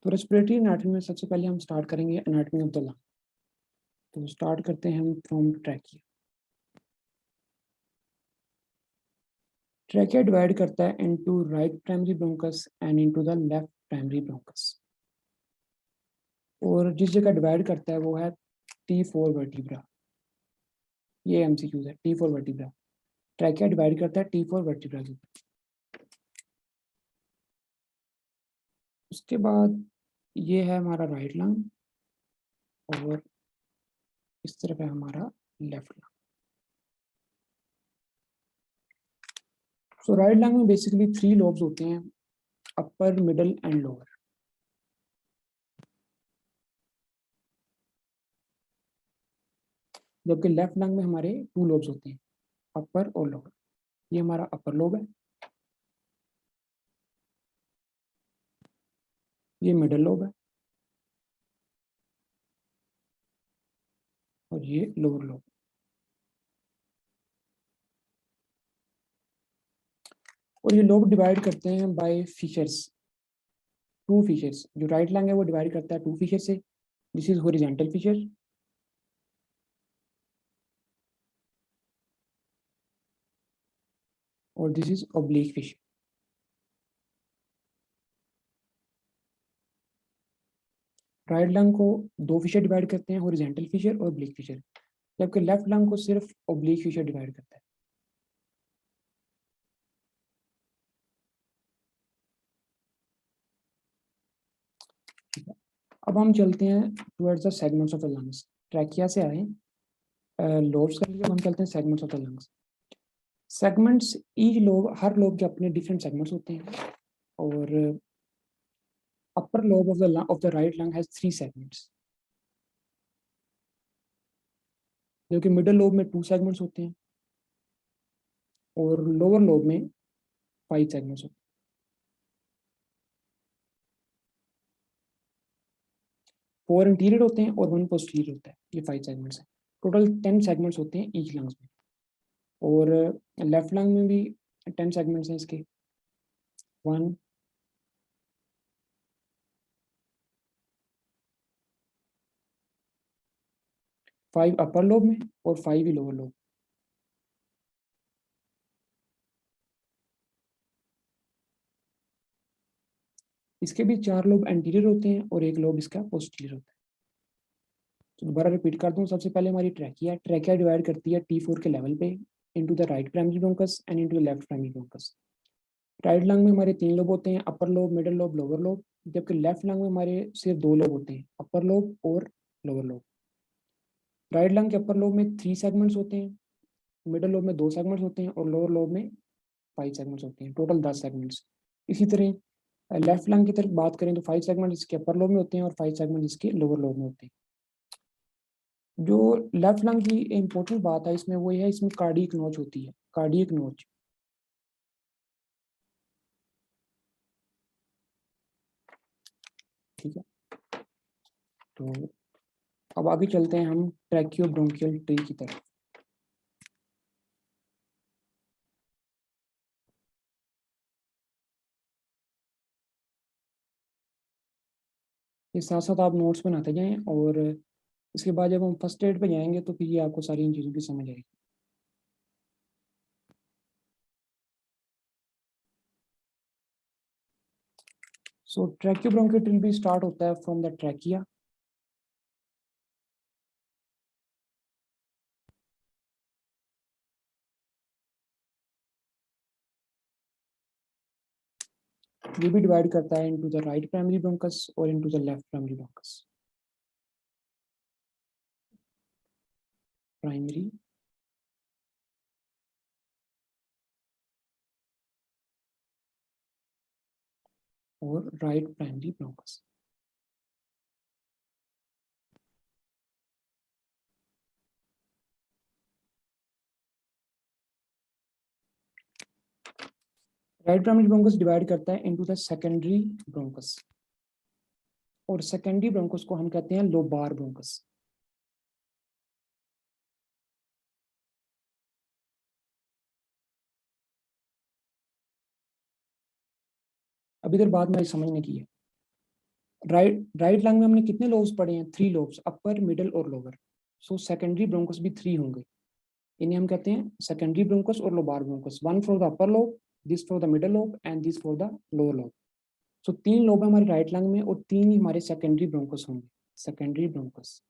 तो respiratory anatomy में सबसे पहले हम स्टार्ट करेंगे एनाटॉमी ऑफ द लंग। तो स्टार्ट करते हैं हम फ्रॉम ट्रैकिया। ट्रैकिया डिवाइड करता है into right primary bronchus and into the left primary bronchus. और जिस जगह डिवाइड करता है वो है T4 वर्टिब्रा। ये एमसीक्यूज है, T4 वर्टिब्रा। ट्रैकिया डिवाइड करता है T4 वर्टिब्रा के। उसके बाद ये है हमारा राइट लंग और इस तरफ है हमारा लेफ्ट लंग। सो राइट लंग में बेसिकली 3 लोब्स होते हैं, अपर, मिडल एंड लोअर। जबकि लेफ्ट लंग में हमारे 2 लोब्स होते हैं, अपर और लोअर। ये हमारा अपर लोब है, ये मिडल लोब है और ये लोअर लोब। और ये लोब डिवाइड करते हैं बाय फीचर्स, 2 फीचर्स। जो राइट लंग है वो डिवाइड करता है 2 फीचर से। दिस इज हॉरिजॉन्टल फीचर और this is oblique feature. Right lung को 2 फीचर डिवाइड करते हैं, हॉरिजॉन्टल फीचर और ऑब्लिक फीचर, जबकि लेफ्ट लंग को सिर्फ ऑब्लिक फीचर डिवाइड करता है। अब हम चलते हैं towards the segments of the lungs. Trachea से आए, लोब्स कर लिए, हम चलते हैं segments of the lungs. Segments, each lobe, her lobe के अपने डिफरेंट सेगमेंट्स होते हैं। और upper lobe of the right lung has 3 segments, जबकि मिडल लोब में 2 सेगमेंट्स होते हैं और लोअर लोब में 5 सेगमेंट्स होते हैं। 4 इंटीरियर होते हैं और 1 पोस्टीरियर होता है। ये 5 सेगमेंट्स हैं। टोटल 10 सेगमेंट्स होते हैं ईच लंग्स में। और लेफ्ट लंग में भी 10 सेगमेंट्स हैं इसके। 1, 5 अपर लोब में और 5 ही लोअर लोब। इसके भी 4 लोब एंटीरियर होते हैं और 1 लोब इसका पोस्टीरियर होता है। तो दोबारा रिपीट कर दूं, सबसे पहले हमारी ट्रैकिया। ट्रैकिया डिवाइड करती है T4 के लेवल पे into the right primary bronchus and into the left primary bronchus. Right lung में हमारे 3 लोब होते हैं, upper lobe, middle lobe, lower lobe. जबकि लेफ्ट लंग में हमारे सिर्फ 2 लोब होते हैं, अपर लोब और लोअर लोब। राइट लंग के अपर लोब में 3 सेगमेंट्स होते हैं, मिडल लोब में 2 सेगमेंट्स होते हैं और लोअर लोब में 5 सेगमेंट्स होते हैं। Total 10 segments. इसी तरह लेफ्ट लंग की तरफ बात करें तो 5 सेगमेंट इसके अपर लोब में होते हैं और 5 सेगमेंट इसके लोअर लोब में होते हैं। जो लेफ्ट लंग की इंपॉर्टेंट बात है इसमें वो ये है, इसमें कार्डियक नोच होती है, कार्डियक नोच। ठीक है, तो अब आगे चलते हैं हम ट्रैकियो ब्रोंकियल ट्री की तरफ। इस साथ साथ आप नोट्स बनाते जाएं और इसके बाद जब हम फर्स्ट एड पे जाएंगे तो फिर ये आपको सारी इन चीज़ों की समझ आएगी। सो ट्रैकियो ब्रोंकियल ट्री भी स्टार्ट होता है फ्रॉम द ट्रैकिया। ये भी डिवाइड करता है into the right primary bronchus और into the left primary bronchus. Primary और right primary bronchus. Divide primary ब्रोंकस डिवाइड करता है इनटू द सेकेंडरी ब्रोंकस और सेकेंडरी ब्रोंकस को हम कहते हैं लोबार ब्रोंकस। अब इधर बात मेरी समझने की है। राइट लंग में हमने कितने लोब्स पढ़े हैं? 3 लोब्स, अपर, मिडल और लोअर। सो सेकेंडरी ब्रोंकस भी 3 होंगे। इन्हें हम कहते हैं सेकेंडरी ब्रोंकस और lobar bronchus. One for the upper lobe, this for the middle lobe and this for the lower lobe. So 3 lobe है हमारे राइट लंग में और 3 ही हमारे सेकेंडरी ब्रोंकस होंगे, सेकेंडरी ब्रोंकस।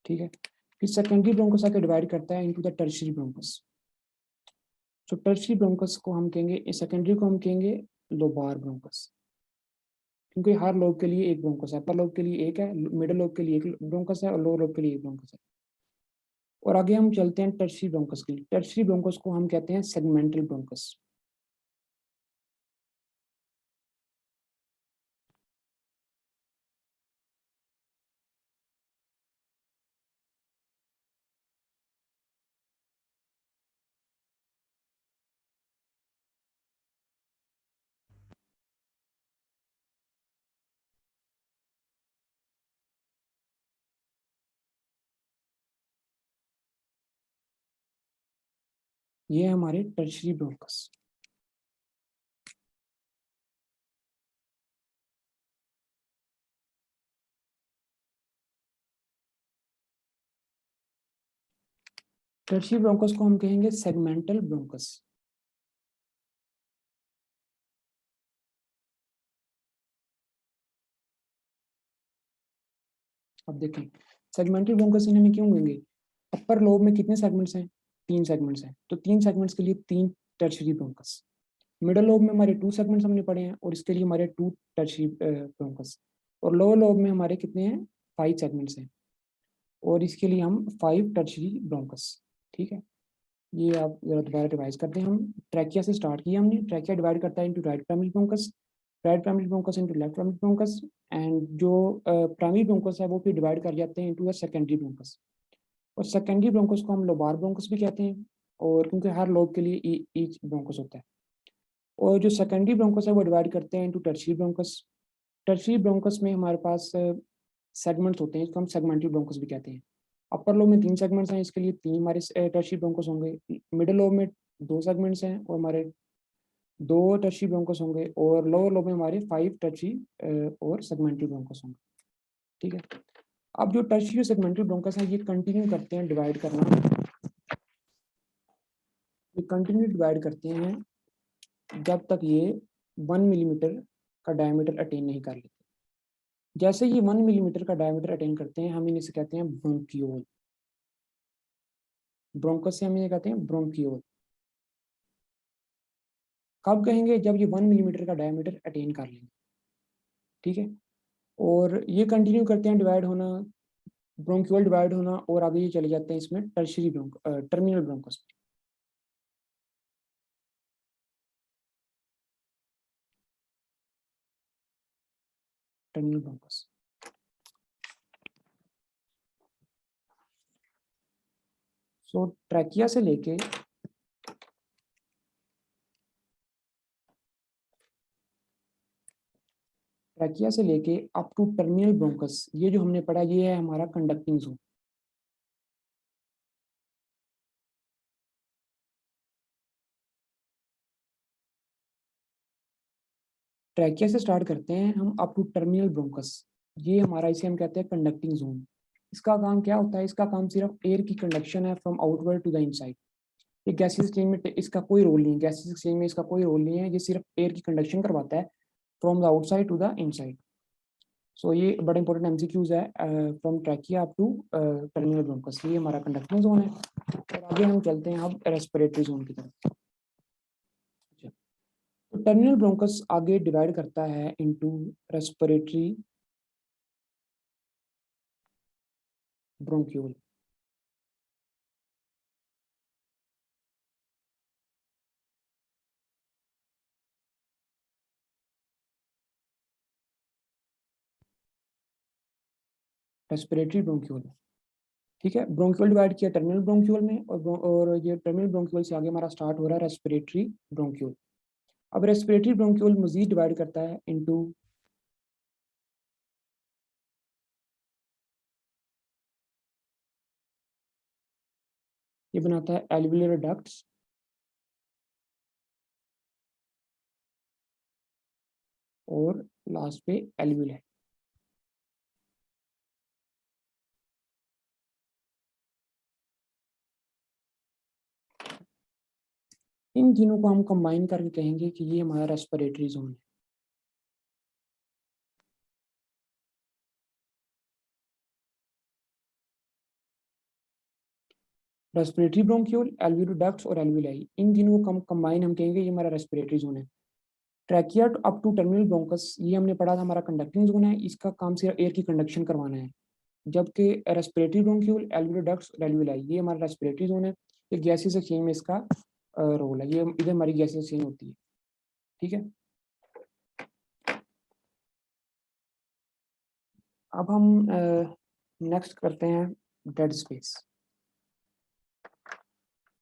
ठीक है, फिर सेकेंडरी ब्रोंकस आके डिवाइड करता है इनटू द टर्शियरी ब्रोंकस। तो टर्शियरी ब्रोंकस को हम कहेंगे, सेकेंडरी को हम कहेंगे लोबार ब्रोंकस, क्योंकि हर लोब के लिए एक ब्रोंकस है। अपर लोब के लिए एक है, मिडिल लोब के लिए एक ब्रोंकस है और लोअर लोब के लिए एक ब्रोंकस है। और आगे हम चलते हैं टर्शियरी ब्रोंकस के लिए। टर्शियरी ब्रोंकस को हम कहते हैं सेगमेंटल ब्रोंकस। ये है हमारे टर्शियरी ब्रोंकस। टर्शियरी ब्रोंकस को हम कहेंगे सेगमेंटल ब्रोंकस। अब देखें, सेगमेंटल ब्रोंकस इन्हें क्यों कहेंगे? अपर लोब में कितने सेगमेंट्स हैं? 3 सेगमेंट्स हैं, तो 3 सेगमेंट्स के लिए 3 टर्शियरी ब्रोंकस। मिडल लोब में हमारे 2 सेगमेंट्स हमने पढ़े हैं और इसके लिए हमारे 2 टर्शियरी ब्रोंकस। और लोअर लोब में हमारे कितने हैं? 5 सेगमेंट्स हैं और इसके लिए हम 5 टर्शियरी ब्रोंकस। ठीक है, ये आप जरा दोबारा रिवाइज करते हैं। हम ट्रैकिया से स्टार्ट किया हमने। ट्रैकिया डिवाइड करता है into right primary bronchus, divide primary bronchus into left primary bronchus, and जो प्राइमरी ब्रोंकस है वो फिर डिवाइड कर जाते हैं इनटू द सेकेंडरी ब्रोंकस। और सेकेंडरी ब्रोंकस को हम लोबार ब्रोंकस भी कहते हैं, और क्योंकि हर लोब के लिए ईच ब्रोंकस होता है। और जो सेकेंडरी ब्रोंकस है वो डिवाइड करते हैं into tertiary bronchus. Tertiary bronchus में हमारे पास सेगमेंट्स होते हैं, इसको हम सेगमेंटल ब्रोंकस भी कहते हैं। अपर लोब में 3 सेगमेंट्स हैं, इसके लिए 3 हमारे टर्शियरी ब्रोंकस होंगे। मिडिल लोब में 2 सेगमेंट्स हैं और हमारे 2 टर्शियरी ब्रोंकस होंगे। और लोअर लोब में हमारे 5 टर्शियरी और सेगमेंटल ब्रोंकस होंगे। ठीक है, अब जो टर्शियरी और सेगमेंटल ब्रोंकस है ये कंटिन्यू करते हैं डिवाइड करना, ये कंटिन्यू डिवाइड करते हैं जब तक ये 1 मिलीमीटर का डायमीटर अटेन नहीं कर लेते। जैसे ये 1 मिलीमीटर का डायमीटर अटेन करते हैं हम इन्हें से कहते हैं ब्रोंकियोल। ब्रोंकस से हम इन्हें कहते हैं ब्रोंकियोल। कब कहेंगे? जब ये 1 मिलीमीटर का डायमीटर अटेन कर लेंगे। ठीक है, और ये कंटिन्यू करते हैं डिवाइड होना, ब्रोंकियोल डिवाइड होना, और आगे ये चले जाते हैं इसमें tertiary terminal bronchus. Terminal bronchus. So trachea से लेके अप टू टर्मिनल ब्रोंकस, ये जो हमने पढ़ा ये है हमारा कंडक्टिंग जोन। ट्रैकिया से स्टार्ट करते हैं हम अप टू टर्मिनल ब्रोंकस, ये हमारा, इसे हम कहते हैं कंडक्टिंग जोन। इसका काम क्या होता है? इसका काम सिर्फ एयर की कंडक्शन है from outward to the inside. ये गैसेस एक्सचेंज में इसका कोई रोल नहीं है, गैसेस एक्सचेंज में इसका कोई रोल नहीं है, ये सिर्फ एयर की कंडक्शन करवाता है from the outside to the inside. So ये बड़े इंपॉर्टेंट एमसीक्यूज है from trachea up to terminal bronchus. ये हमारा कंडक्टिंग जोन है। और आगे हम चलते हैं अब रेस्पिरेटरी जोन की तरफ। अच्छा, तो टर्मिनल ब्रोंकस आगे डिवाइड करता है into respiratory bronchiole. Respiratory bronchiole. ठीक है, ब्रोंक्यूल डिवाइड किया टर्मिनल ब्रोंक्यूल में, और ये टर्मिनल ब्रोंक्यूल से आगे हमारा स्टार्ट हो रहा है रेस्पिरेटरी ब्रोंक्यूल। अब रेस्पिरेटरी ब्रोंक्यूल मजीद डिवाइड करता है इनटू, ये बनाता है एल्वियोलर डक्ट्स, और लास्ट पे एल्वियोलाई। इन तीनों को हम कंबाइन करके कहेंगे कि ये हमारा रेस्पिरेटरी जोन है। रेस्पिरेटरी ब्रोंक्यूल, एल्वियोलर डक्ट्स और एल्वियोलाई, इन तीनों को कंबाइन हम कहेंगे ये हमारा रेस्पिरेटरी जोन है। Trachea up to terminal bronchus, ये हमने पढ़ा था हमारा कंडक्टिंग जोन है, इसका काम सिर्फ एयर की कंडक्शन करवाना है। जबकि रेस्पिरेटरी ब्रोंक्यूल, एल्वियोलर डक्ट्स और एल्वियोलाई, ये हमारा रेस्पिरेटरी जोन है, ये गैसेस एक्सचेंज में इसका रोल है, ये इधर हमारी गैसेस एक्सचेंज होती है। ठीक है, अब हम नेक्स्ट करते हैं डेड स्पेस।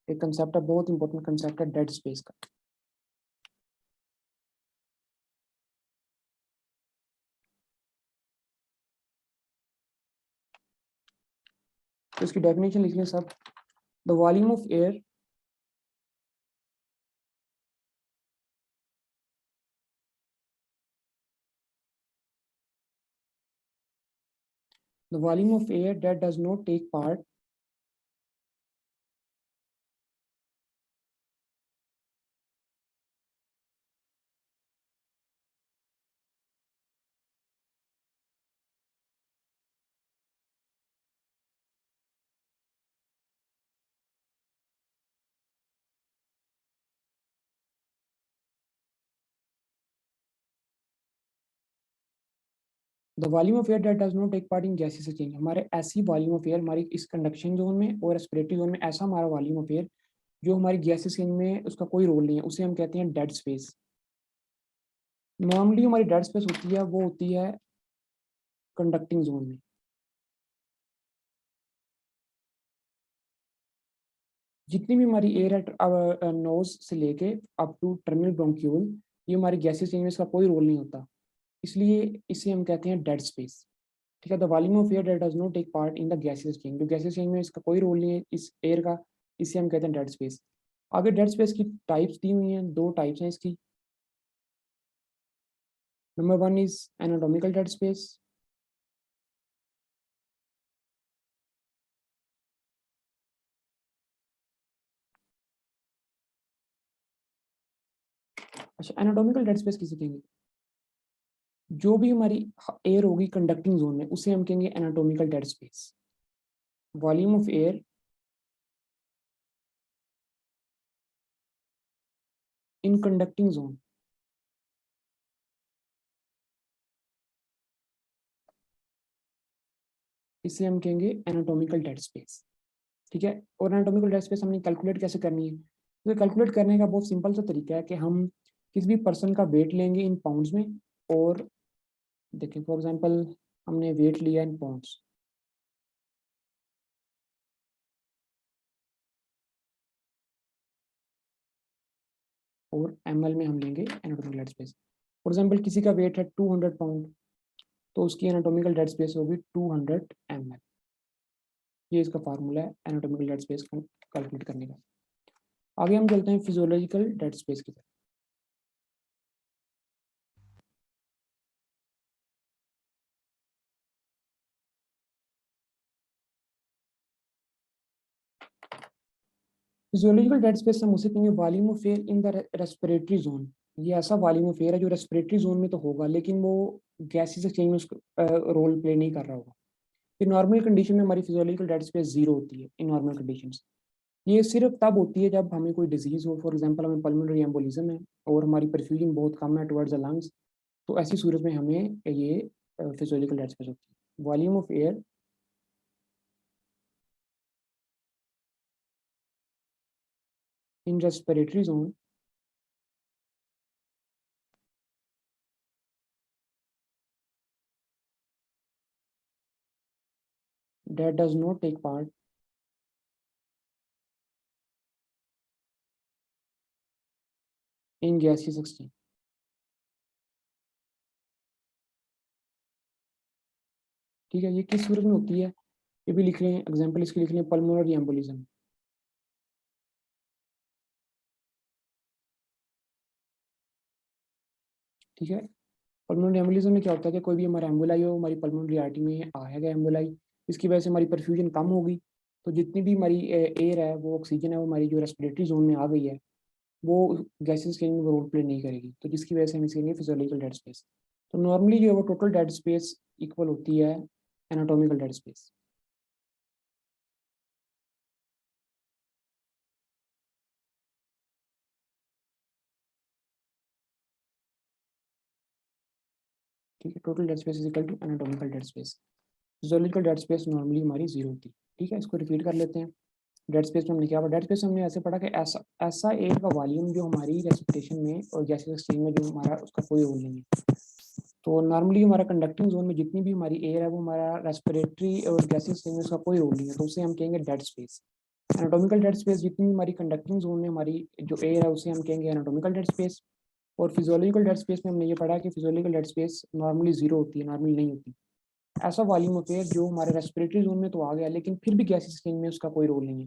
एक कंसेप्ट है, बहुत इंपॉर्टेंट कंसेप्ट है डेड स्पेस का। तो इसकी डेफिनेशन लिख लें सब। The volume of air the volume of air that does not take part the volume of air that does not take part in gases exchange, हमारे ऐसी वॉल्यूम ऑफ एयर हमारी इस कंडक्शन जोन में और respiratory zone में ऐसा हमारा volume of air जो हमारी गैसेस एक्सचेंज में उसका कोई रोल नहीं है, उसे हम कहते हैं डेड स्पेस। नॉर्मली हमारी डेड स्पेस होती है वो होती है कंडक्टिंग जोन में। जितनी भी हमारी एयर है नोज से लेके अप टू टर्मिनल ब्रोंक्यूल, ये हमारी गैसेस एक्सचेंज में इसका कोई रोल नहीं होता, इसलिए इसे हम कहते हैं डेड स्पेस। ठीक है, the volume of air that does not take part in the gases change, जो गैसेस चेंज में इसका कोई रोल नहीं है इस एयर का, इसे हम कहते हैं डेड स्पेस। आगे डेड स्पेस की टाइप्स दी हुई हैं, दो टाइप्स हैं इसकी। Number one is anatomical dead space. अच्छा, एनाटॉमिकल डेड स्पेस किसे कहेंगे? जो भी हमारी एयर होगी कंडक्टिंग जोन में उसे हम कहेंगे anatomical dead space. Volume of air in conducting zone, इसे हम कहेंगे एनाटॉमिकल डेड स्पेस। ठीक है, और एनाटॉमिकल डेड स्पेस हमने कैलकुलेट कैसे करनी है? तो कैलकुलेट करने का बहुत सिंपल सा तरीका है कि हम किसी भी पर्सन का वेट लेंगे इन पाउंड्स में, और देखिए फॉर एग्जांपल हमने वेट लिया इन पाउंड्स, और ml में हम लेंगे anatomical dead space. For example किसी का वेट है 200 पाउंड, तो उसकी एनाटॉमिकल डेड स्पेस होगी 200 ml। ये इसका फार्मूला है एनाटॉमिकल डेड स्पेस कैलकुलेट करने का। आगे हम चलते हैं फिजियोलॉजिकल डेड स्पेस की तरफ। फिजियोलॉजिकल डेड स्पेस हम उसे कहेंगे volume of air in the respiratory zone. ये ऐसा वॉल्यूम ऑफ एयर है जो रेस्पिरेटरी जोन में तो होगा, लेकिन वो गैसेस एक्सचेंज में उसका रोल प्ले नहीं कर रहा होगा। फिर नॉर्मल कंडीशन में हमारी फिजियोलॉजिकल डेड स्पेस जीरो होती है इन नॉर्मल कंडीशंस। ये सिर्फ तब होती है जब हमें कोई डिजीज हो, फॉर एग्जांपल हमें पल्मोनरी एम्बोलिज्म है और हमारी परफ्यूजन बहुत कम है टुवर्ड्स द लंग्स, तो ऐसी सूरत में हमें ये फिजियोलॉजिकल डेड स्पेस होती है। Volume of air in respiratory zone that does not take part in gaseous exchange। ठीक है, ये किस सूरत में होती है? ये भी लिख लें, एग्जांपल इसके लिख लें पल्मोनरी एम्बोलिज्म। ठीक है, पल्मोनरी एम्बोलिज्म में क्या होता है कि कोई भी हमारा एम्बोलाई हो, हमारी पल्मोनरी आर्टरी में आएगा एम्बोलाई, इसकी वजह से हमारी परफ्यूजन कम होगी, तो जितनी भी हमारी एयर है, वो ऑक्सीजन है, वो हमारी जो रेस्पिरेटरी जोन में आ गई है, वो गैसेस के में रोल प्ले नहीं करेगी, तो जिसकी वजह से हम इसे कहेंगे फिजियोलॉजिकल डेड स्पेस। तो नॉर्मली जो है वो टोटल डेड स्पेस इक्वल होती है एनाटॉमिकल डेड स्पेस। ठीक है, total dead space is equal to anatomical dead space. Physiological dead space normally हमारी जीरो होती है। ठीक है, इसको रिपीट कर लेते हैं। डेड स्पेस में हमने क्या पढ़ा? डेड स्पेस हमने ऐसे पढ़ा कि ऐसा ऐसा एयर का वॉल्यूम जो हमारी रेस्पिरेशन में और गैसेस एक्सचेंज में जो हमारा उसका कोई रोल नहीं है। तो नॉर्मली हमारा कंडक्टिंग जोन में जितनी भी हमारी एयर है वो हमारा रेस्पिरेटरी और गैसेस एक्सचेंज में उसका कोई रोल नहीं है, तो उसे हम कहेंगे dead space. Anatomical dead space जितनी भी हमारी कंडक्टिंग जोन में हमारी जो एयर है उसे हम कहेंगे एनाटॉमिकल डेड स्पेस। और फिजियोलॉजिकल डेड स्पेस में हमने ये पढ़ा कि physiological dead space normally zero होती है, नॉर्मली नहीं होती। ऐसा वॉल्यूम ऑफ एयर जो हमारे रेस्पिरेटरी जोन में तो आ गया लेकिन फिर भी गैसेस एक्सचेंज में उसका कोई रोल नहीं है,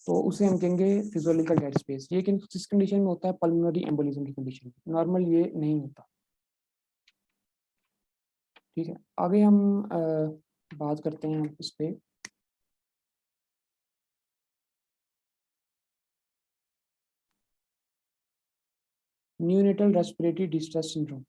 तो उसे हम कहेंगे फिजियोलॉजिकल डेड स्पेस। ये किस कंडीशन में होता है? पल्मोनरी एम्बोलिज्म की कंडीशन में, नॉर्मल ये नहीं होता। ठीक है, आगे हम बात करते हैं इस पे। Neonatal respiratory distress syndrome.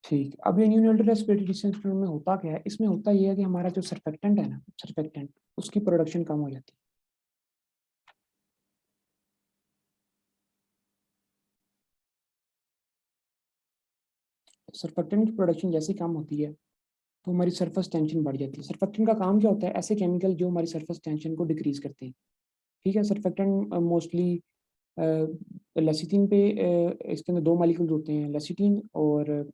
ठीक, अब ये न्यूनेटल रेस्पिरेटरी डिस्ट्रेस सिंड्रोम में होता क्या है? इसमें होता ये है कि हमारा जो सर्फेक्टेंट है ना, सर्फेक्टेंट, उसकी प्रोडक्शन कम हो जाती है। सर्फेक्टेंट की प्रोडक्शन जैसे कम होती है तो हमारी सरफेस टेंशन बढ़ जाती है। सर्फेक्टेंट का काम क्या होता है? ऐसे केमिकल जो हमारी सरफेस टेंशन को डिक्रीज करते हैं। ठीक है, सर्फेक्टेंट मोस्टली लेसिथिन पे इसके अंदर दो मॉलिक्यूल्स होते हैं, लेसिथिन और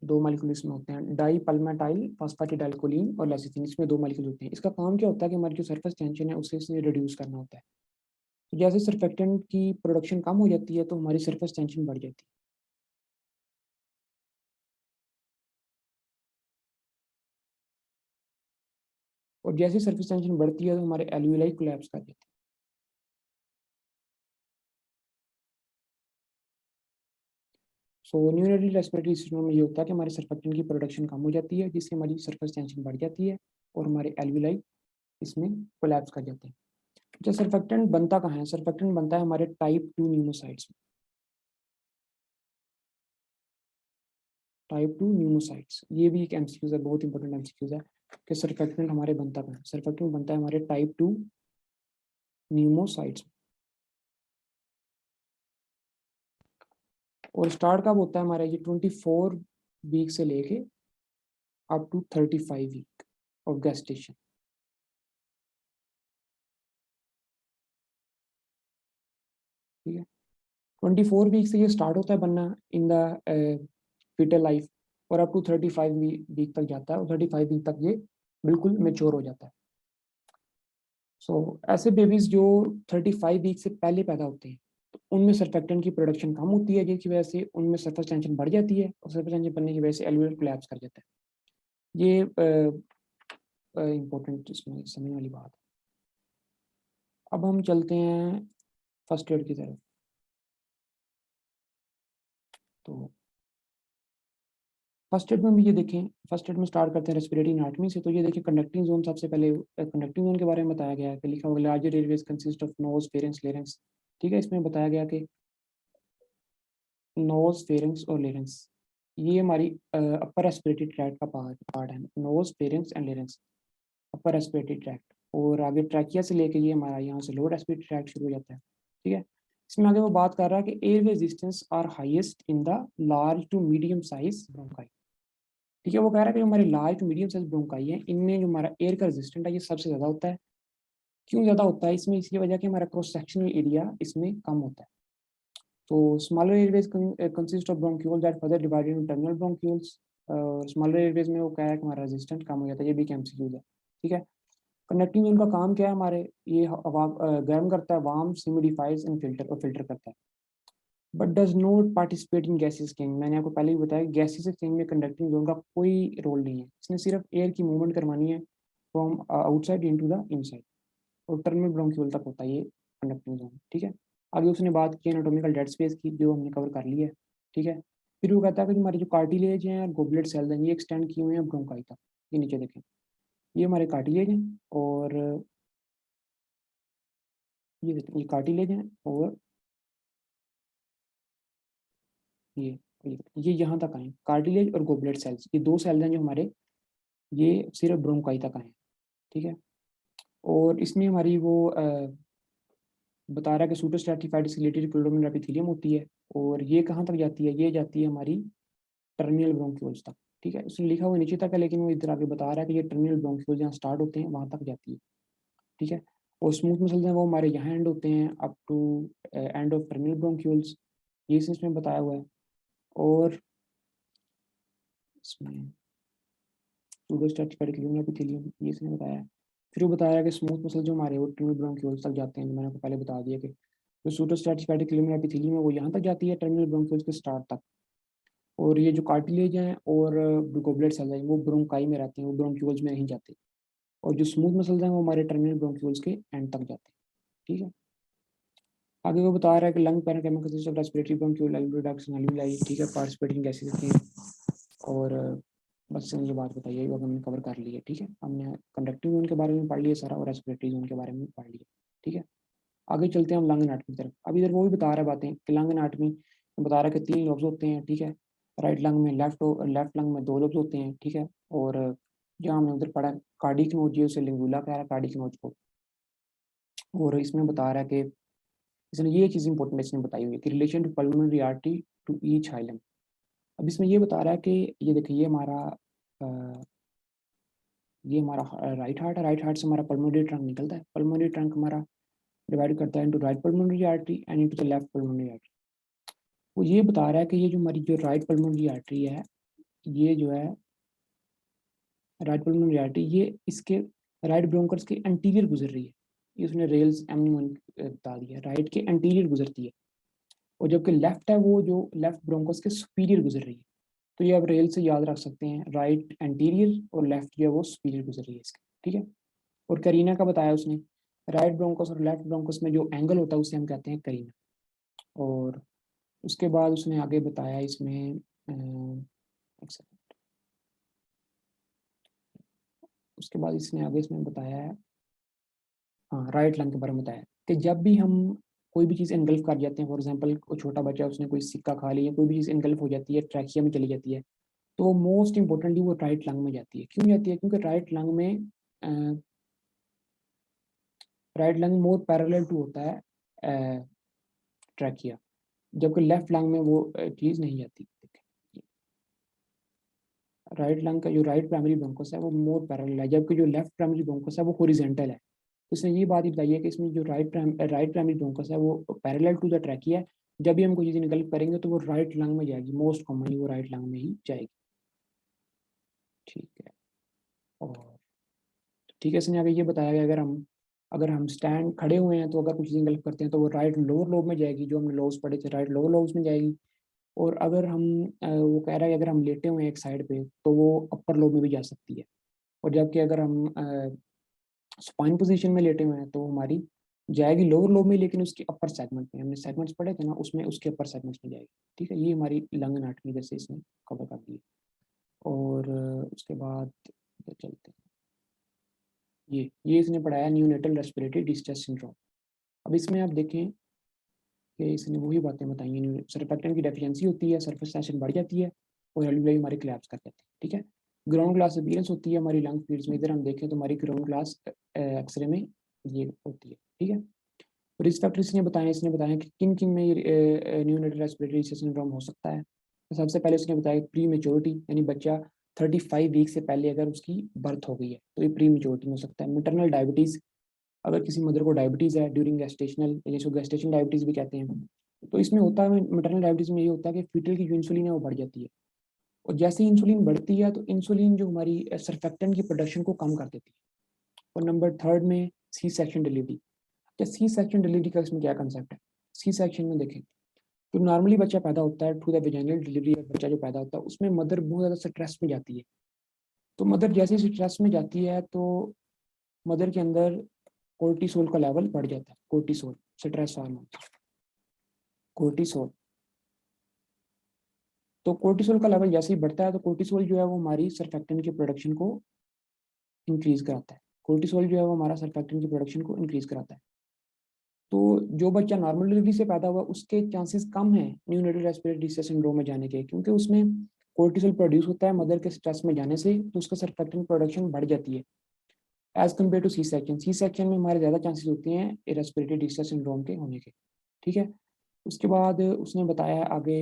दो मॉलिक्यूल इसमें होते हैं, डाई पल्मेटाइल फॉस्फेटिडाइलकोलिन और लेसिथिन, इसमें दो मॉलिक्यूल होते हैं। इसका काम क्या होता है कि हमारी जो सरफेस टेंशन है उसे इसे रिड्यूस करना होता है। तो जैसे सर्फेक्टेंट की प्रोडक्शन कम हो जाती है तो हमारी सरफेस टेंशन बढ़ जाती है। और जैसे सरफेस टेंशन बढ़ती है तो हमारे एल्यूलाई कोलैप्स कर जाते हैं। सो न्यूनरी रेस्पिरेटरी सिस्टम में ये होता है कि हमारे सर्फेक्टेंट की प्रोडक्शन कम हो जाती है जिससे हमारी सरफेस टेंशन बढ़ जाती है और हमारे एल्यूलाई इसमें कोलैप्स कर जाते हैं। जो सर्फेक्टेंट बनता कहाँ है? सर्फेक्टेंट बनता है हमारे टाइप 2 न्यूमोसाइट्स में। टाइप 2 न्यूमोसाइट्स, ये भी एक एमसीक्यूज है, बहुत इंपॉर्टेंट एमसीक्यूज है कि सर्फेक्टेंट हमारे बनता कहाँ है? सर्फेक्टेंट बनता है हमारे टाइप 2 न्यूमोसाइट्स। और स्टार्ट कब होता है हमारा? ये 24 वीक से लेके up to 35 week of gestation. ठीक है, 24 वीक से ये स्टार्ट होता है बनना इन द फीटल लाइफ, और अप टू 35 वीक तक जाता है, और 35 वीक तक ये बिल्कुल मेच्योर हो जाता है। सो ऐसे बेबीज जो 35 वीक से पहले पैदा होते हैं तो उनमें सर्फेक्टेंट की प्रोडक्शन कम होती है जिसकी वजह से उनमें सरफेस टेंशन बढ़ जाती है, और सरफेस टेंशन बढ़ने की वजह से एल्वेओलर कोलैप्स कर जाता है। ये इंपॉर्टेंट इसमें समझने वाली बात है। अब हम चलते हैं फर्स्ट एड की तरफ। तो फर्स्ट एड में भी ये देखें, फर्स्ट एड में स्टार्ट करते हैं रेस्पिरेटरी एनाटॉमी से। तो ये देखिए कंडक्टिंग जोन, सबसे पहले कंडक्टिंग जोन के बारे में बताया गया है कि लिखा हुआ larger airways consist of nose, pharynx, larynx. ठीक है, इसमें बताया गया कि नोज, फेरेंक्स और लेरेंक्स ये हमारी अपर रेस्पिरेटरी ट्रैक्ट का पार्ट है। Nose, pharynx and larynx upper respiratory tract, और आगे ट्रैकिया से लेके ये हमारा यहाँ से लोअर रेस्पिरेटरी ट्रैक्ट शुरू हो जाता है। ठीक है, इसमें आगे वो बात कर रहा है कि air resistance are highest in the large to medium size bronchi. ठीक है, वो कह रहा है कि हमारे large to medium size bronchi है, इनमें जो हमारा एयर का रेजिस्टेंट है ये सबसे ज़्यादा होता है। क्यों ज़्यादा होता है इसमें? इसकी वजह कि हमारा क्रॉस सेक्शनल एरिया इसमें कम होता है। तो smaller airways consist of bronchioles that further divided into terminal bronchioles। Smaller Airways में वो क्या है कि हमारा रेजिस्टेंस कम हो जाता है, ये भी एक एमसीक्यूज है। ठीक है, कंडक्टिंग जोन का काम क्या है? हमारे ये हवा गर्म करता है, वार्म, ह्यूमिडिफाइज एंड फिल्टर, और फिल्टर करता है। But does not participate in gases exchange. मैंने आपको पहले ही बताया कि गैसेस एक्सचेंज में कंडक्टिंग जोन का कोई रोल नहीं है, इसने सिर्फ एयर की मूवमेंट करवानी है from outside into the inside, और टर्मिनल ब्रोंक्यूल तक होता है ये कंडक्टिंग जोन। ठीक है, आगे उसने बात की एनाटॉमिकल डेड स्पेस की, जो हमने कवर कर ली है। ठीक है, फिर वो कहता है कि हमारे जो कार्टिलेज हैं और गोबलेट सेल्स हैं ये एक्सटेंड किए हुए हैं ब्रोंकाई तक। ये नीचे देखें, ये हमारे कार्टिलेज हैं, और ये देखें ये कार्टिलेज हैं, और ये यहाँ तक आए, कार्टिलेज और गोबलेट सेल्स, ये दो सेल्स हैं जो हमारे ये सिर्फ ब्रोंकाई तक आए। ठीक है, और इसमें हमारी वो बता रहा है कि pseudo stratified ciliated plural epithelium होती है, और ये कहाँ तक जाती है, ये जाती है हमारी टर्मिनल ब्रोंक्यूल्स तक। ठीक है, उसने लिखा हुआ नीचे तक है, लेकिन वो इधर आगे बता रहा है कि ये टर्मिनल ब्रोंक्यूल्स जहाँ स्टार्ट होते हैं वहाँ तक जाती है। ठीक है, और स्मूथ मसल्स हैं वो हमारे यहाँ एंड होते हैं up to end of terminal bronchioles, ये इसमें बताया हुआ है। और इसमें सूडो स्ट्रैटिफाइड एपिथेलियम ये इसने बताया है। फिर वो बताया कि स्मूथ मसल जो हमारे वो टर्मिनल ब्रोंक्यूल्स तक जाते हैं, जो मैंने आपको पहले बता दिया कि जो सूडो स्ट्रैटिफाइड एपिथेलियम है वो यहाँ तक जाती है टर्मिनल ब्रोंक्यूल्स के स्टार्ट तक, और ये जो कार्टिलेज हैं और गोबलेट सेल्स हैं वो ब्रोंकाई में रहते हैं, वो ब्रोंक्यूल्स में नहीं जाते, और जो स्मूथ मसल्स हैं वो हमारे टर्मिनल ब्रोंक्यूल्स के एंड तक जाते हैं। ठीक है, आगे वो बता रहा है कि lung parenchymal system respiratory bronchiole alveolar ducts alveoli, ठीक है, पार्टिसिपेटिंग गैसेज होती हैं, और बस ये बात बताइए, ये हमने कवर कर ली है। ठीक है, हमने कंडक्टिव जोन के बारे में पढ़ लिया सारा, और रेस्पिरेटरी जोन के बारे में पढ़ लिया। ठीक है, आगे चलते हैं हम लंग एनाटमी की तरफ। अब इधर वो भी बता रहा है बातें कि लंग एनाटमी बता रहा है कि 3 लोब्स होते हैं। ठीक है, राइट लंग में लेफ्ट लंग में 2 लोब्स होते हैं। ठीक है, और जहाँ हमने उधर पढ़ा कार्डिक नोज, ये उसे लिंगुला कह रहा है कार्डिक नोज को, और इसमें बता रहा है कि इसने ये चीज़ इंपॉर्टेंट इसने बताई हुई है कि relation to pulmonary artery to each hilum. अब इसमें ये बता रहा है कि ये देखिए ये हमारा राइट हार्ट है, राइट हार्ट से हमारा पल्मोनरी ट्रंक निकलता है, पल्मोनरी ट्रंक हमारा डिवाइड करता है into right pulmonary artery and into the left pulmonary artery. वो ये बता रहा है कि ये जो हमारी जो राइट पल्मोनरी आर्टरी है, ये जो है राइट पल्मोनरी आर्टरी, ये इसके राइट ब्रोंकस के एंटीरियर गुजर रही है। ये उसने रेल्स एमनी बता दिया, राइट के एंटीरियर गुजरती है, और जबकि लेफ्ट है वो जो लेफ्ट ब्रोंकस के सुपीरियर गुजर रही है। तो ये आप रेल से याद रख सकते हैं, राइट एंटीरियर और लेफ्ट जो है वो सुपीरियर गुजर रही है इसके। ठीक है, और करीना का बताया उसने, राइट ब्रोंकस और लेफ्ट ब्रोंकस में जो एंगल होता है उसे हम कहते हैं करीना। और उसके बाद उसने आगे बताया इसमें एक सेकंड, उसके बाद इसने आगे इसमें बताया है, हाँ राइट लंग के बारे में बताया कि जब भी हम कोई भी चीज़ एनगल्फ कर जाते हैं, फॉर एग्जांपल कोई छोटा बच्चा उसने कोई सिक्का खा लिया, कोई भी चीज़ एनगल्फ हो जाती है, ट्रैकिया में चली जाती है, तो वो मोस्ट इंपॉर्टेंटली वो राइट लंग में जाती है। क्यों जाती है? क्योंकि राइट लंग में right lung more parallel to होता है ट्रैकिया, जबकि लेफ्ट लंग में वो चीज़ नहीं जाती। राइट लंग का जो राइट प्राइमरी ब्रोंकस है वो मोर पैरेलल है, जबकि जो लेफ्ट प्राइमरी ब्रोंकस है वो हॉरिजॉन्टल है। तो इसने ये बात ही बताई है कि इसमें जो राइट प्राइमरी ब्रोंकस है वो पैरेलल टू द ट्रैकिया है। जब भी हम कोई चीज़ निकल करेंगे तो वो राइट लंग में जाएगी, मोस्ट कॉमनली वो राइट लंग में ही जाएगी। ठीक है, और ठीक है, इसने आगे ये बताया कि अगर हम स्टैंड खड़े हुए हैं तो अगर कुछ चीज़ गलत करते हैं तो वो राइट लोअर लोब में जाएगी, जो हमने लॉज पढ़े थे राइट लोअर लोब्स में जाएगी। और अगर हम वो कह रहा है कि अगर हम लेटे हुए हैं एक साइड पे तो वो अपर लोब में भी जा सकती है, और जबकि अगर हम स्पाइन पोजीशन में लेटे हुए हैं तो हमारी जाएगी लोअर लोब में, लेकिन उसके अपर सेगमेंट में, हमने सेगमेंट्स पढ़े थे ना उसमें, उसके अपर सेगमेंट्स में जाएगी। ठीक है, ये हमारी लंग एनाटमी जैसे इसने कवर कर दी। और उसके बाद चलते हैं, ये इसने पढ़ाया न्यूनेटल रेस्पिरेटरी डिस्ट्रेस सिंड्रोम। अब इसमें आप देखें कि इसने वही बातें बताई हैं, सर्फेक्टेंट की डेफिशिएंसी होती है, सरफेस टेंशन बढ़ जाती है, और एल्वियोलाई हमारी कोलैप्स कर जाती है। ठीक है, ग्राउंड ग्लास अपीयरेंस होती है हमारी लंग फील्ड्स में, इधर हम देखें तो हमारी ग्राउंड ग्लास एक्सरे में ये होती है। ठीक है, रिस्क फैक्टर इसने बताया कि किन किन में न्यूनेटल रेस्पिरेटरी सिंड्रोम हो सकता है। तो सबसे पहले उसने बताया प्री मेच्योरिटी, यानी बच्चा 35 वीक से पहले अगर उसकी बर्थ हो गई है तो ये प्री मेच्योरिटी में हो सकता है। मैटरनल डायबिटीज़, अगर किसी मदर को डायबिटीज़ है ड्यूरिंग गेस्टेशनल, जिसको गेस्टेशन डायबिटीज़ भी कहते हैं, तो इसमें होता है मैटरनल डायबिटीज़ में ये होता है कि फीटल की जो इंसुलिन है वो बढ़ जाती है, और जैसे ही इंसुलिन बढ़ती है तो इंसुलिन जो हमारी सर्फेक्टेंट की प्रोडक्शन को कम कर देती है। और नंबर थर्ड में सी सेक्शन डिलीवरी। तो सी सेक्शन डिलीवरी का इसमें क्या कंसेप्ट है? सी सेक्शन में देखें तो नॉर्मली बच्चा पैदा होता है थ्रू द वेजाइनल डिलीवरी, बच्चा जो पैदा होता है उसमें मदर बहुत ज़्यादा स्ट्रेस में जाती है। तो मदर जैसे ही स्ट्रेस में जाती है तो मदर के अंदर कोर्टिसोल का लेवल बढ़ जाता है। Cortisol stress hormone, cortisol. तो कोर्टिसोल का लेवल जैसे ही बढ़ता है तो कोर्टिसोल जो है वो हमारी सर्फेक्टेंट की प्रोडक्शन को इंक्रीज कराता है। कोर्टिसोल जो है वो हमारा सर्फेक्टेंट की प्रोडक्शन को इंक्रीज कराता है। तो जो बच्चा नॉर्मल डिलीवरी से पैदा हुआ उसके चांसेस कम हैं न्यूनेटल रेस्पिरेटरी डिस्ट्रेस सिंड्रोम में जाने के, क्योंकि उसमें कोर्टिसोल प्रोड्यूस होता है मदर के स्ट्रेस में जाने से, तो उसका सर्फेक्टेंट प्रोडक्शन बढ़ जाती है as compared to C section. C section में हमारे ज़्यादा चांसेस होते हैं रेस्पिरेटरी डिस्ट्रेस सिंड्रोम के होने के। ठीक है। उसके बाद उसने बताया आगे,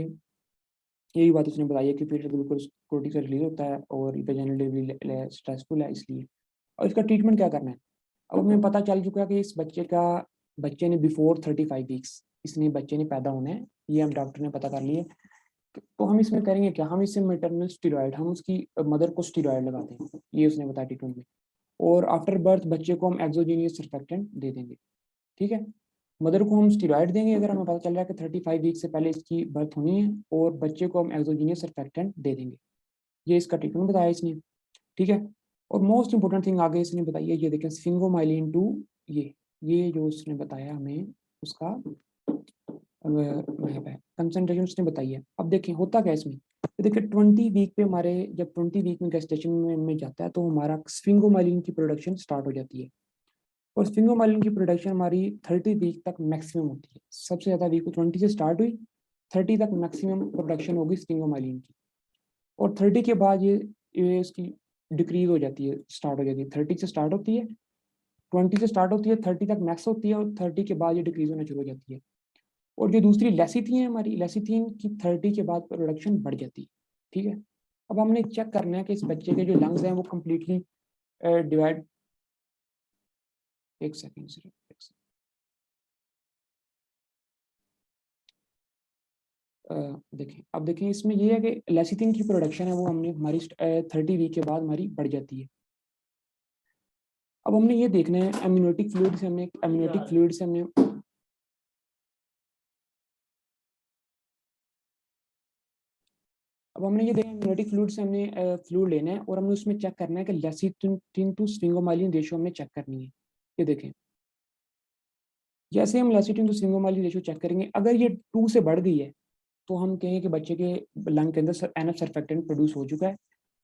यही बात उसने बताई है कि फीटल ग्लूकोज कोर्टिसोल रिलीज होता है और वेजाइनल डिलीवरी स्ट्रेसफुल है इसलिए। और इसका ट्रीटमेंट क्या करना है? अब हमें पता चल चुका है कि इस बच्चे ने बिफोर 35 वीक्स इसने बच्चे ने पैदा होना है, ये हम डॉक्टर ने पता कर लिए। तो हम इसमें करेंगे क्या, हम इससे मेटरनल स्टीरॉयड, हम उसकी मदर को स्टीरॉयड लगाते हैं, ये उसने बताया ट्रीटमेंट में। और आफ्टर बर्थ बच्चे को हम एक्सोजीनियस सर्फेक्टेंट दे देंगे। ठीक है। मदर को हम स्टीरॉयड देंगे अगर हमें पता चल रहा है कि 35 वीक से पहले इसकी बर्थ होनी है, और बच्चे को हम एक्सोजीनियस सर्फेक्टेंट दे देंगे। ये इसका ट्रीटमेंट बताया इसने। ठीक है। और मोस्ट इंपोर्टेंट थिंग आगे इसने बताई है, ये देखें स्फिंगोमाइलिन 2, ये जो उसने बताया हमें उसका कंसंट्रेशन उसने बताई है। अब देखें होता क्या है इसमें, तो देखिए 20 वीक पे हमारे, जब 20 वीक में गेस्टेशन में जाता है तो हमारा स्फिंगोमाइलिन की प्रोडक्शन स्टार्ट हो जाती है। और स्फिंगोमाइलिन की प्रोडक्शन हमारी 30 वीक तक मैक्सिमम होती है। सबसे ज़्यादा वीक 20 से स्टार्ट हुई, 30 तक मैक्सिमम प्रोडक्शन होगी स्फिंगोमाइलिन की। और 30 के बाद ये इसकी डिक्रीज हो जाती है, स्टार्ट हो जाती है। 30 से स्टार्ट होती है, 20 से स्टार्ट होती है, 30 तक मैक्स होती है, और 30 के बाद ये डिक्रीज होना शुरू हो जाती है। और जो दूसरी लेसिथीन है हमारी, लेसिथीन की 30 के बाद प्रोडक्शन बढ़ जाती है। ठीक है। अब हमने चेक करना है कि इस बच्चे के जो लंग्स हैं वो कम्प्लीटली डिवाइड, एक सेकेंड सिर्फ, एक सेकंड। देखें, अब देखें इसमें ये है कि लेसिथिन की प्रोडक्शन है वो हमने हमारी 30 वीक के बाद हमारी बढ़ जाती है। अब हमने ये देखना है एम्नियोटिक फ्लूइड से, हमने अब हमने ये देखा एम्नियोटिक फ्लूइड से हमने फ्लूइड लेना है और हमने उसमें चेक करना है कि लेसिथिन टू स्फिंगोमाइलिन रेशियो हमने चेक करनी है। ये देखें, जैसे हम lecithin to sphingomyelin ratio check करेंगे, अगर ये 2 से बढ़ गई है तो हम कहेंगे कि बच्चे के लंग के अंदर एनएफ सर्फेक्टेंट प्रोड्यूस हो चुका है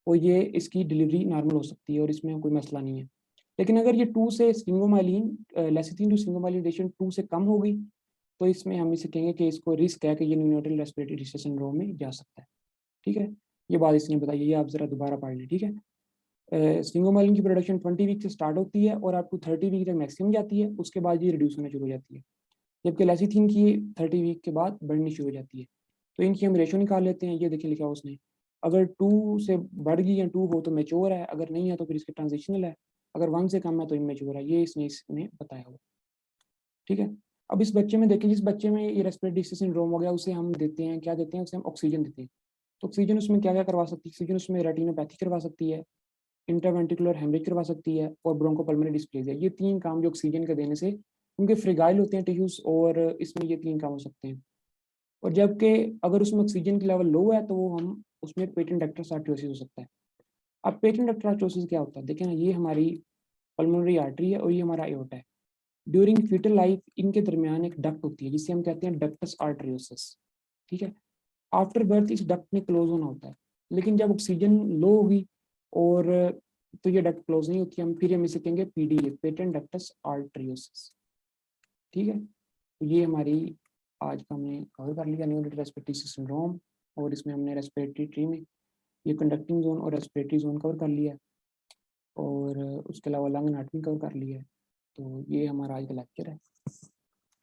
और ये इसकी डिलीवरी नॉर्मल हो सकती है और इसमें कोई मसला नहीं है। लेकिन अगर ये 2 से sphingomyelin lecithin to sphingomyelin ratio 2 से कम हो गई तो इसमें हम इसे कहेंगे कि इसको रिस्क है कि ये न्यूनेटल रेस्पिरेटरी डिस्ट्रेस सिंड्रोम में जा सकता है। ठीक है। ये बात इसने बताई है, ये आप जरा दोबारा पढ़ लें। ठीक है। स्फिंगोमाइलिन की प्रोडक्शन 20 वीक से स्टार्ट होती है और अप टू 30 वीक तक मैक्सिमम जाती है, उसके बाद ये रिड्यूस होना शुरू हो जाती है। जबकि लेसिथिन की 30 वीक के बाद बढ़नी शुरू हो जाती है। तो इनकी हम रेशो निकाल लेते हैं। ये देखिए लिखा हुआ उसने, अगर 2 से बढ़ गई या 2 हो तो मैच्योर है, अगर नहीं है तो फिर इसके ट्रांजिशनल है, अगर 1 से कम है तो इमेच्योर है। ये इसने बताया हुआ। ठीक है। अब इस बच्चे में देखिए, जिस बच्चे में ये रेस्पिरेटरी डिस्ट्रेस सिंड्रोम हो गया उसे हम देते हैं, क्या देते हैं, उसे हम ऑक्सीजन देते हैं। तो ऑक्सीजन उसमें क्या क्या करवा सकती है, ऑक्सीजन उसमें रेटिनोपैथी करवा सकती है, इंट्रावेंट्रिकुलर हेमरेज करवा सकती है और ब्रोंकोपल्मोनरी डिस्प्लेजिया। ये 3 काम जो ऑक्सीजन के देने से उनके फ्रिगाइल होते हैं टिश्यूज, और इसमें ये 3 काम हो सकते हैं। और जबकि अगर उसमें ऑक्सीजन की लेवल लो है तो वो हम उसमें पेटेंट डक्टस आर्टरियोसिस हो सकता है। अब पेटेंट डक्टस आर्टरियोसिस क्या होता है, देखिए ना, ये हमारी पल्मोनरी आर्टरी है और ये हमारा एओर्टा है। ड्यूरिंग फीटल लाइफ इनके दरमियान एक डक्ट होती है जिसे हम कहते हैं डक्टस आर्टरियोसिस। ठीक है। आफ्टर बर्थ इस डक्ट में क्लोज होना होता है, लेकिन जब ऑक्सीजन लो होगी और तो ये डक्ट क्लोज नहीं होती, हम इसे कहेंगे पीडीए, पेटेंट डक्टस आर्टरियोसिस। ठीक है। तो ये हमारी आज का हमने कवर कर लिया न्यूरोनल रेस्पिरेटरी सिंड्रोम, और इसमें हमने रेस्पिरेटरी ट्री में ये कंडक्टिंग जोन और रेस्पिरेटरी जोन कवर कर लिया, और उसके अलावा लंग एनाटमी कवर कर लिया है। तो ये हमारा आज का लेक्चर है।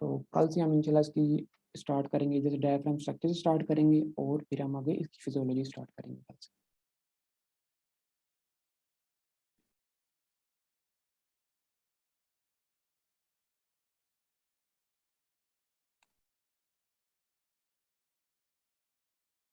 तो कल से हम इंशाल्लाह इसकी स्टार्ट करेंगे, जैसे डायफ्राम स्ट्रक्चर से स्टार्ट करेंगे और फिर हम आगे इसकी फिजियोलॉजी स्टार्ट करेंगे कल से।